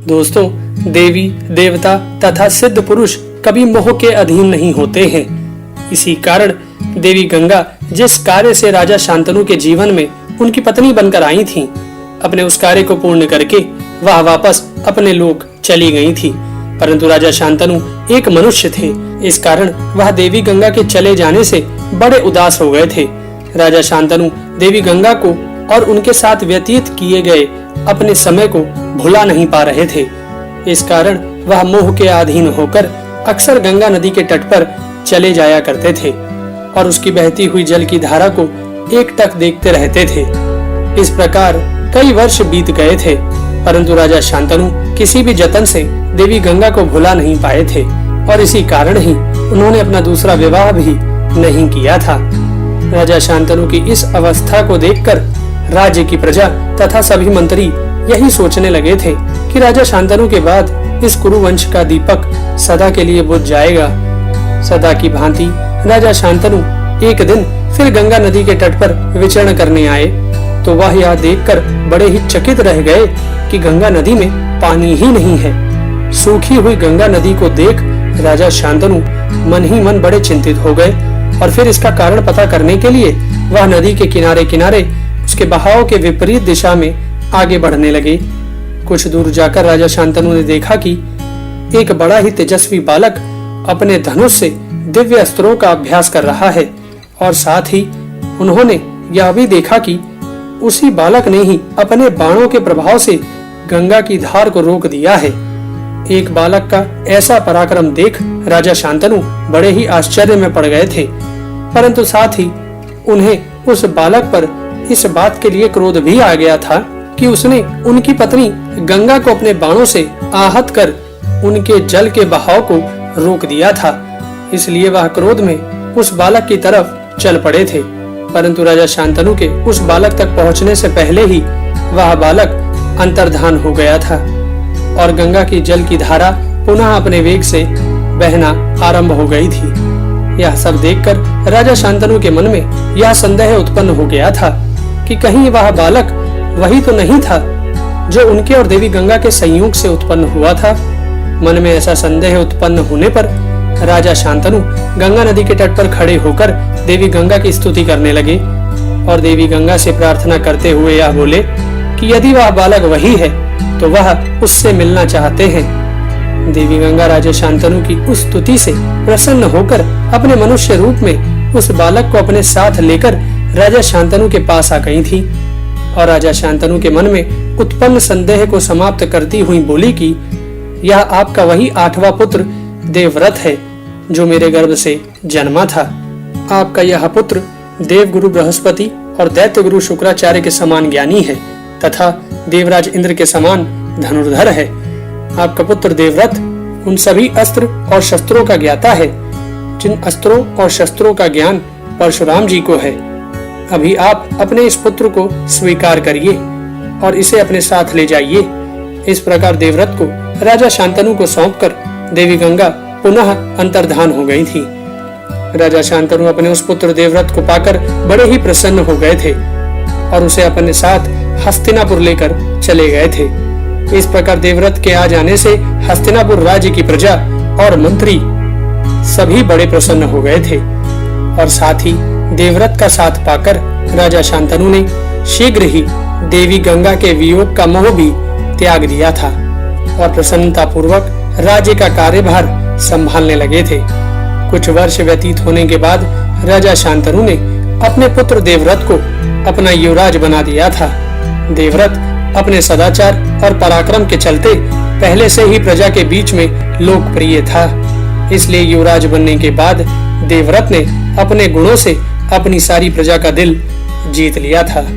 दोस्तों, देवी देवता तथा सिद्ध पुरुष कभी मोह के अधीन नहीं होते हैं। इसी कारण देवी गंगा जिस कार्य से राजा शांतनु के जीवन में उनकी पत्नी बनकर आई थीं, अपने उस कार्य को पूर्ण करके वह वापस अपने लोक चली गई थी। परंतु राजा शांतनु एक मनुष्य थे, इस कारण वह देवी गंगा के चले जाने से बड़े उदास हो गए थे। राजा शांतनु देवी गंगा को और उनके साथ व्यतीत किए गए अपने समय को भुला नहीं पा रहे थे। इस कारण वह मोह के अधीन होकर अक्सर गंगा नदी के तट पर चले जाया करते थे और उसकी बहती हुई जल की धारा को एकटक देखते रहते थे। इस प्रकार कई वर्ष बीत गए थे, परंतु राजा शांतनु किसी भी जतन से देवी गंगा को भुला नहीं पाए थे और इसी कारण ही उन्होंने अपना दूसरा विवाह भी नहीं किया था। राजा शांतनु की इस अवस्था को देखकर राज्य की प्रजा तथा सभी मंत्री यही सोचने लगे थे कि राजा शांतनु के बाद इस कुरुवंश का दीपक सदा के लिए बुझ जाएगा। सदा की भांति राजा शांतनु एक दिन फिर गंगा नदी के तट पर विचरण करने आए तो वह यह देखकर बड़े ही चकित रह गए कि गंगा नदी में पानी ही नहीं है। सूखी हुई गंगा नदी को देख राजा शांतनु मन ही मन बड़े चिंतित हो गए और फिर इसका कारण पता करने के लिए वह नदी के किनारे किनारे उसके बहाव के विपरीत दिशा में आगे बढ़ने लगे। कुछ दूर जाकर राजा शांतनु ने देखा कि एक बड़ा ही तेजस्वी बालक अपने धनुष से दिव्य अस्त्रों का अभ्यास कर रहा है और साथ ही उन्होंने यह भी देखा कि उसी बालक ने ही अपने बाणों के प्रभाव से गंगा की धार को रोक दिया है। एक बालक का ऐसा पराक्रम देख राजा शांतनु बड़े ही आश्चर्य में पड़ गए थे, परंतु साथ ही उन्हें उस बालक पर इस बात के लिए क्रोध भी आ गया था कि उसने उनकी पत्नी गंगा को अपने बाणों से आहत कर उनके जल के बहाव को रोक दिया था। इसलिए वह क्रोध में उस बालक की तरफ चल पड़े थे, परंतु राजा शांतनु के उस बालक तक पहुंचने से पहले ही वह बालक अंतर्धान हो गया था और गंगा की जल की धारा पुनः अपने वेग से बहना आरंभ हो गई थी। यह सब देखकर राजा शांतनु के मन में यह संदेह उत्पन्न हो गया था कि कहीं वह बालक वही तो नहीं था जो उनके और देवी गंगा के संयोग से उत्पन्न हुआ था। मन में ऐसा संदेह उत्पन्न होने पर राजा शांतनु गंगा नदी के तट पर खड़े होकर देवी गंगा की स्तुति करने लगे और देवी गंगा से प्रार्थना करते हुए यह बोले कि यदि वह बालक वही है तो वह उससे मिलना चाहते हैं। देवी गंगा राजा शांतनु की उस स्तुति से प्रसन्न होकर अपने मनुष्य रूप में उस बालक को अपने साथ लेकर राजा शांतनु के पास आ गई थी और राजा शांतनु के मन में उत्पन्न संदेह को समाप्त करती हुई बोली कि यह आपका वही 8वां पुत्र देवव्रत है जो मेरे गर्भ से जन्मा था। आपका यह पुत्र देवगुरु बृहस्पति और दैत्य गुरु शुक्राचार्य के समान ज्ञानी है तथा देवराज इंद्र के समान धनुर्धर है। आपका पुत्र देवव्रत उन सभी अस्त्र और शस्त्रों का ज्ञाता है जिन अस्त्रों और शस्त्रों का ज्ञान परशुराम जी को है। अभी आप अपने इस पुत्र को स्वीकार करिए और इसे अपने साथ ले जाइए। इस प्रकार देवव्रत को राजा शांतनु को सौंपकर देवी गंगा पुनः अंतर्धान हो गई थी। राजा शांतनु अपने उस पुत्र देवव्रत को पाकर बड़े ही प्रसन्न हो गए थे और उसे अपने साथ हस्तिनापुर लेकर चले गए थे। इस प्रकार देवव्रत के आ जाने से हस्तिनापुर राज्य की प्रजा और मंत्री सभी बड़े प्रसन्न हो गए थे और साथ ही देवव्रत का साथ पाकर राजा शांतनु ने शीघ्र ही देवी गंगा के वियोग का मोह भी त्याग दिया था और प्रसन्नता पूर्वक राज्य का कार्यभार संभालने लगे थे। कुछ वर्ष व्यतीत होने के बाद राजा शांतनु ने अपने पुत्र देवव्रत को अपना युवराज बना दिया था। देवव्रत अपने सदाचार और पराक्रम के चलते पहले से ही प्रजा के बीच में लोकप्रिय था, इसलिए युवराज बनने के बाद देवव्रत ने अपने गुणों से अपनी सारी प्रजा का दिल जीत लिया था।